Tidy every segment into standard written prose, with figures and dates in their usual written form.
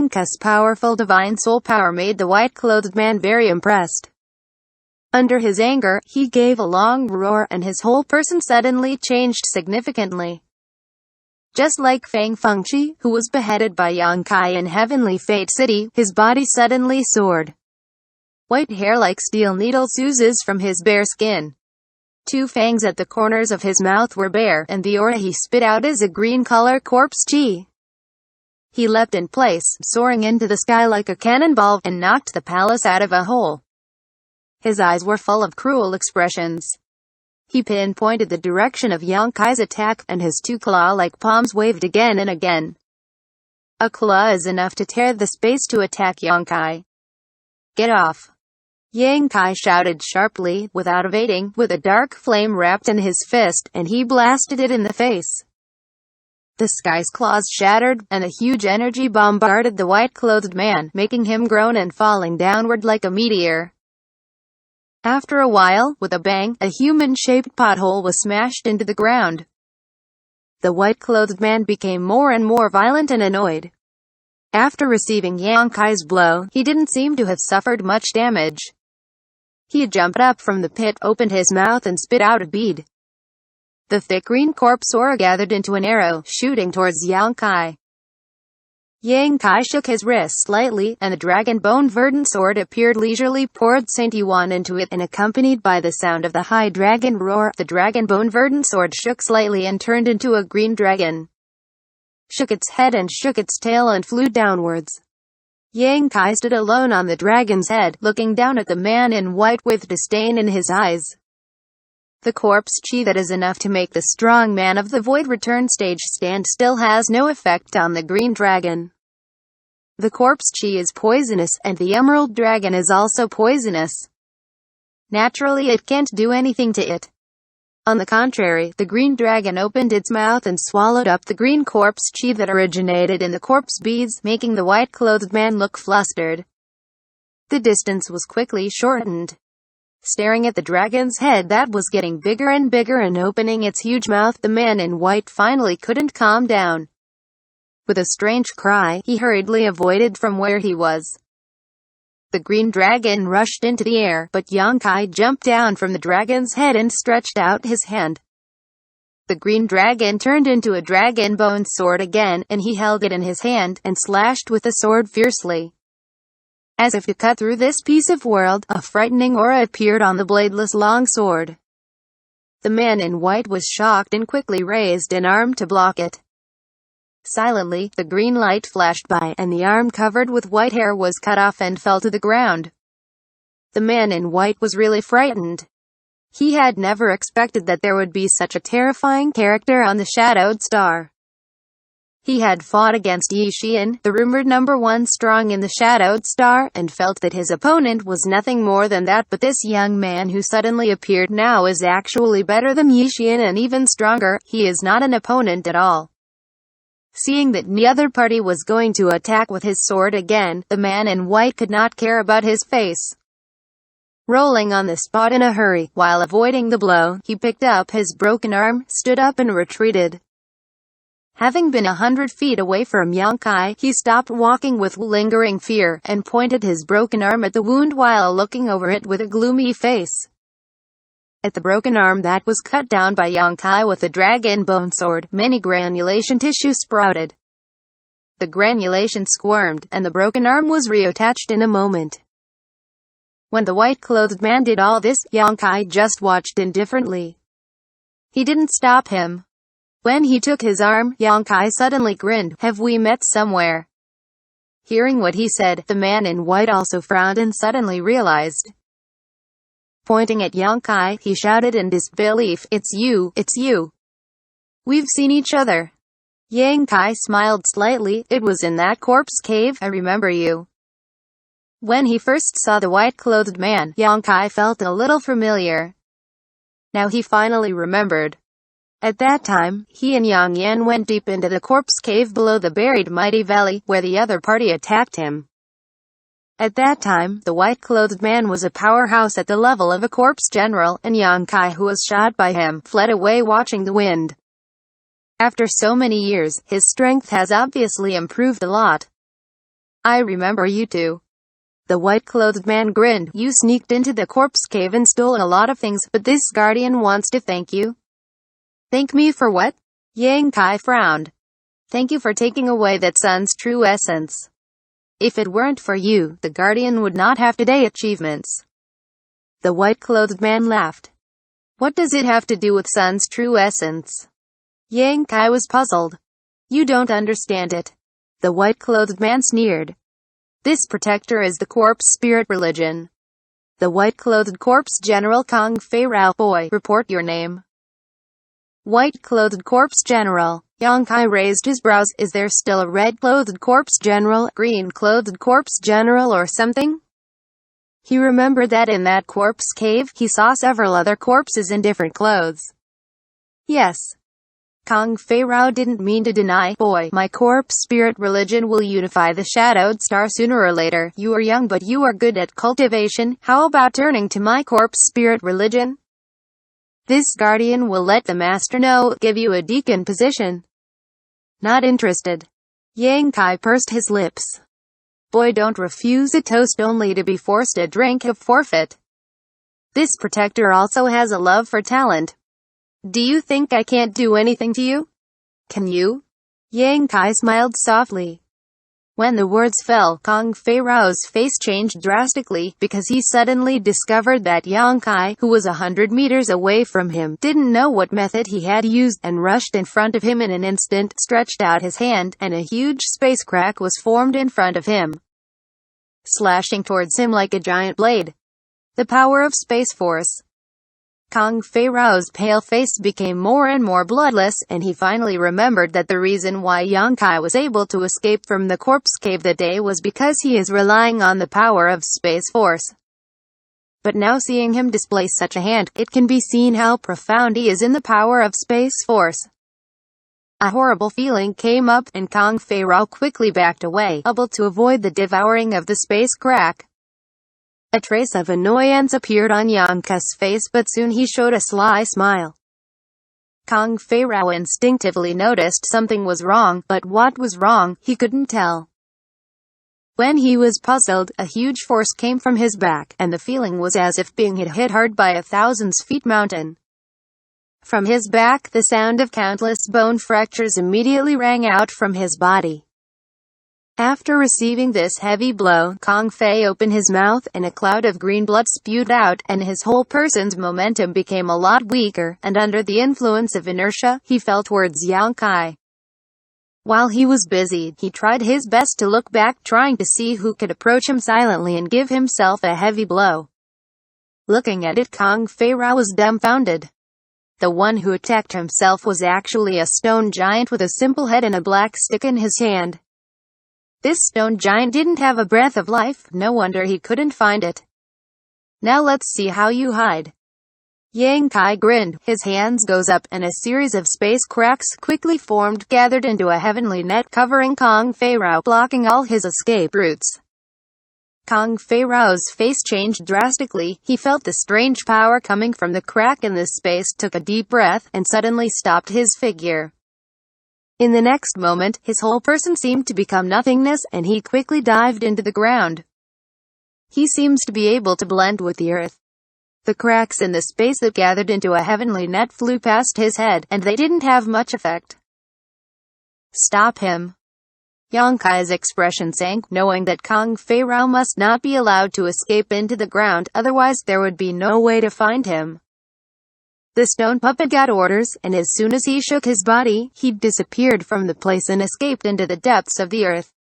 Xianxia's powerful divine soul power made the white-clothed man very impressed. Under his anger, he gave a long roar and his whole person suddenly changed significantly. Just like Fang Fengqi, who was beheaded by Yang Kai in Heavenly Fate City, his body suddenly soared. White hair like steel needles oozes from his bare skin. 2 fangs at the corners of his mouth were bare, and the aura he spit out is a green-color corpse chi. He leapt in place, soaring into the sky like a cannonball, and knocked the palace out of a hole. His eyes were full of cruel expressions. He pinpointed the direction of Yang Kai's attack, and his 2 claw-like palms waved again and again. A claw is enough to tear the space to attack Yang Kai. Get off! Yang Kai shouted sharply, without evading, with a dark flame wrapped in his fist, and he blasted it in the face. The sky's claws shattered, and a huge energy bombarded the white-clothed man, making him groan and falling downward like a meteor. After a while, with a bang, a human-shaped pothole was smashed into the ground. The white-clothed man became more and more violent and annoyed. After receiving Yang Kai's blow, he didn't seem to have suffered much damage. He jumped up from the pit, opened his mouth and spit out a bead. The thick green corpse aura gathered into an arrow, shooting towards Yang Kai. Yang Kai shook his wrist slightly, and the dragon bone verdant sword appeared leisurely, poured Saint Yuan into it, and accompanied by the sound of the high dragon roar, the dragon bone verdant sword shook slightly and turned into a green dragon. Shook its head and shook its tail and flew downwards. Yang Kai stood alone on the dragon's head, looking down at the man in white with disdain in his eyes. The corpse chi that is enough to make the strong man of the void return stage stand still has no effect on the green dragon. The corpse chi is poisonous, and the emerald dragon is also poisonous. Naturally it can't do anything to it. On the contrary, the green dragon opened its mouth and swallowed up the green corpse chi that originated in the corpse beads, making the white-clothed man look flustered. The distance was quickly shortened. Staring at the dragon's head that was getting bigger and bigger and opening its huge mouth, the man in white finally couldn't calm down. With a strange cry, he hurriedly avoided from where he was. The green dragon rushed into the air, but Yang Kai jumped down from the dragon's head and stretched out his hand. The green dragon turned into a dragon bone sword again, and he held it in his hand, and slashed with the sword fiercely. As if to cut through this piece of world, a frightening aura appeared on the bladeless long sword. The man in white was shocked and quickly raised an arm to block it. Silently, the green light flashed by, and the arm covered with white hair was cut off and fell to the ground. The man in white was really frightened. He had never expected that there would be such a terrifying character on the Shadowed Star. He had fought against Yi Xian, the rumored #1 strong in the Shadowed Star, and felt that his opponent was nothing more than that, but this young man who suddenly appeared now is actually better than Yi Xian and even stronger. He is not an opponent at all. Seeing that the other party was going to attack with his sword again, the man in white could not care about his face. Rolling on the spot in a hurry, while avoiding the blow, he picked up his broken arm, stood up and retreated. Having been 100 feet away from Yang Kai, he stopped walking with lingering fear, and pointed his broken arm at the wound while looking over it with a gloomy face. At the broken arm that was cut down by Yang Kai with the dragon bone sword, many granulation tissue sprouted. The granulation squirmed, and the broken arm was reattached in a moment. When the white-clothed man did all this, Yang Kai just watched indifferently. He didn't stop him. When he took his arm, Yang Kai suddenly grinned. "Have we met somewhere?" Hearing what he said, the man in white also frowned and suddenly realized. Pointing at Yang Kai, he shouted in disbelief, "It's you, it's you. We've seen each other." Yang Kai smiled slightly. "It was in that corpse cave, I remember you." When he first saw the white-clothed man, Yang Kai felt a little familiar. Now he finally remembered. At that time, he and Yang Yan went deep into the corpse cave below the buried mighty valley, where the other party attacked him. At that time, the white-clothed man was a powerhouse at the level of a corpse general, and Yang Kai, who was shot by him, fled away watching the wind. After so many years, his strength has obviously improved a lot. I remember you too. The white-clothed man grinned. You sneaked into the corpse cave and stole a lot of things, but this guardian wants to thank you. Thank me for what? Xianxia frowned. Thank you for taking away that sun's true essence. If it weren't for you, the guardian would not have today achievements. The white-clothed man laughed. What does it have to do with sun's true essence? Xianxia was puzzled. You don't understand it. The white-clothed man sneered. This protector is the corpse spirit religion. The white-clothed corpse general Kong Fei Rao. Boy, report your name. White-clothed corpse general. Xianxia raised his brows. Is there still a red-clothed corpse general, green-clothed corpse general or something? He remembered that in that corpse cave, he saw several other corpses in different clothes. Yes. Kong Fei Rao didn't mean to deny. Boy, my corpse spirit religion will unify the shadowed star sooner or later. You are young but you are good at cultivation. How about turning to my corpse spirit religion? This guardian will let the master know, give you a deacon position. Not interested. Xianxia pursed his lips. Boy, don't refuse a toast only to be forced a drink of forfeit. This protector also has a love for talent. Do you think I can't do anything to you? Can you? Xianxia smiled softly. When the words fell, Kong Fei Rao's face changed drastically, because he suddenly discovered that Xianxia, who was 100 meters away from him, didn't know what method he had used, and rushed in front of him in an instant, stretched out his hand, and a huge space crack was formed in front of him, slashing towards him like a giant blade. The power of Space Force. Kong Fei Rao's pale face became more and more bloodless, and he finally remembered that the reason why Xianxia was able to escape from the corpse cave that day was because he is relying on the power of Space Force. But now seeing him display such a hand, it can be seen how profound he is in the power of Space Force. A horrible feeling came up, and Kong Fei Rao quickly backed away, able to avoid the devouring of the space crack. A trace of annoyance appeared on Xianxia's face, but soon he showed a sly smile. Kong Fei Rao instinctively noticed something was wrong, but what was wrong, he couldn't tell. When he was puzzled, a huge force came from his back, and the feeling was as if being hit hard by a thousands-feet mountain. From his back, the sound of countless bone fractures immediately rang out from his body. After receiving this heavy blow, Kong Fei opened his mouth, and a cloud of green blood spewed out, and his whole person's momentum became a lot weaker, and under the influence of inertia, he fell towards Xianxia. While he was busy, he tried his best to look back, trying to see who could approach him silently and give himself a heavy blow. Looking at it, Kong Fei Rao was dumbfounded. The one who attacked himself was actually a stone giant with a simple head and a black stick in his hand. This stone giant didn't have a breath of life, no wonder he couldn't find it. Now let's see how you hide. Xianxia grinned, his hands goes up, and a series of space cracks quickly formed, gathered into a heavenly net covering Kong Fei Rao, blocking all his escape routes. Kong Fei Rao's face changed drastically. He felt the strange power coming from the crack in this space, took a deep breath, and suddenly stopped his figure. In the next moment, his whole person seemed to become nothingness, and he quickly dived into the ground. He seems to be able to blend with the earth. The cracks in the space that gathered into a heavenly net flew past his head, and they didn't have much effect. Stop him. Xianxia's expression sank, knowing that Kong Fei Rao must not be allowed to escape into the ground, otherwise there would be no way to find him. The stone puppet got orders, and as soon as he shook his body, he disappeared from the place and escaped into the depths of the earth.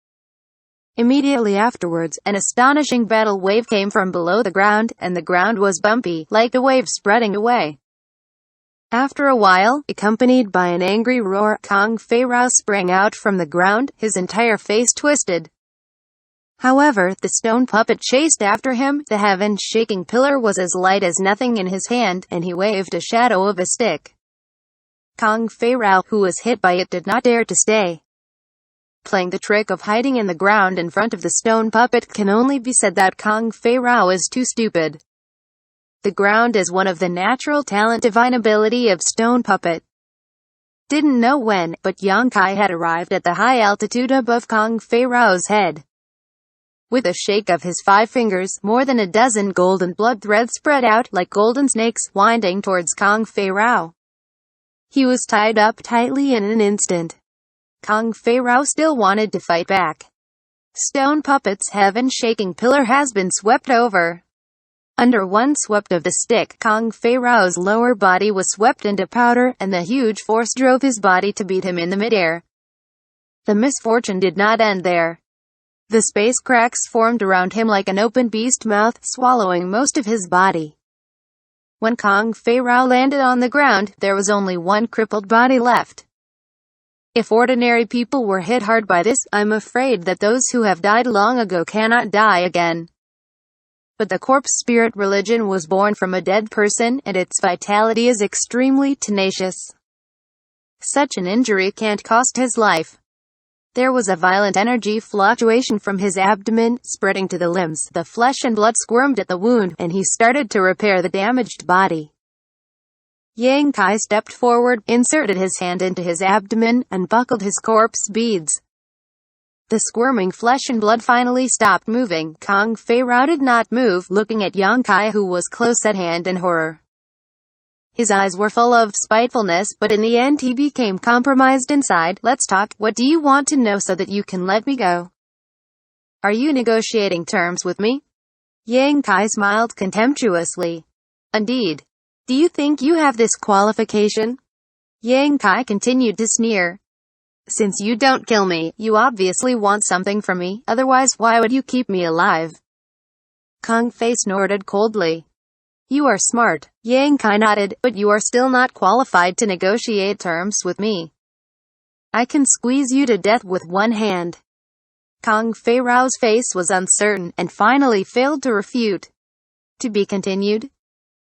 Immediately afterwards, an astonishing battle wave came from below the ground, and the ground was bumpy, like a wave spreading away. After a while, accompanied by an angry roar, Kong Fei Rao sprang out from the ground, his entire face twisted. However, the stone puppet chased after him. The heaven-shaking pillar was as light as nothing in his hand, and he waved a shadow of a stick. Kong Fei Rao, who was hit by it, did not dare to stay. Playing the trick of hiding in the ground in front of the stone puppet can only be said that Kong Fei Rao is too stupid. The ground is one of the natural talent divine ability of stone puppet. Didn't know when, but Xianxia had arrived at the high altitude above Kong Fei Rao's head. With a shake of his 5 fingers, more than a dozen golden blood threads spread out like golden snakes, winding towards Kong Fei Rao. He was tied up tightly in an instant. Kong Fei Rao still wanted to fight back. Stone puppet's heaven-shaking pillar has been swept over. Under one sweep of the stick, Kong Fei Rao's lower body was swept into powder, and the huge force drove his body to beat him in the midair. The misfortune did not end there. The space cracks formed around him like an open beast mouth, swallowing most of his body. When Kong Fei Rao landed on the ground, there was only one crippled body left. If ordinary people were hit hard by this, I'm afraid that those who have died long ago cannot die again. But the corpse spirit religion was born from a dead person, and its vitality is extremely tenacious. Such an injury can't cost his life. There was a violent energy fluctuation from his abdomen, spreading to the limbs. The flesh and blood squirmed at the wound, and he started to repair the damaged body. Yang Kai stepped forward, inserted his hand into his abdomen, and buckled his corpse beads. The squirming flesh and blood finally stopped moving. Kong Fei Rao did not move, looking at Yang Kai, who was close at hand in horror. His eyes were full of spitefulness, but in the end he became compromised inside. Let's talk. What do you want to know so that you can let me go? Are you negotiating terms with me? Yang Kai smiled contemptuously. Indeed. Do you think you have this qualification? Yang Kai continued to sneer. Since you don't kill me, you obviously want something from me, otherwise why would you keep me alive? Kong Fei snorted coldly. You are smart. Yang Kai nodded, but you are still not qualified to negotiate terms with me. I can squeeze you to death with one hand. Kong Fei Rao's face was uncertain, and finally failed to refute. To be continued.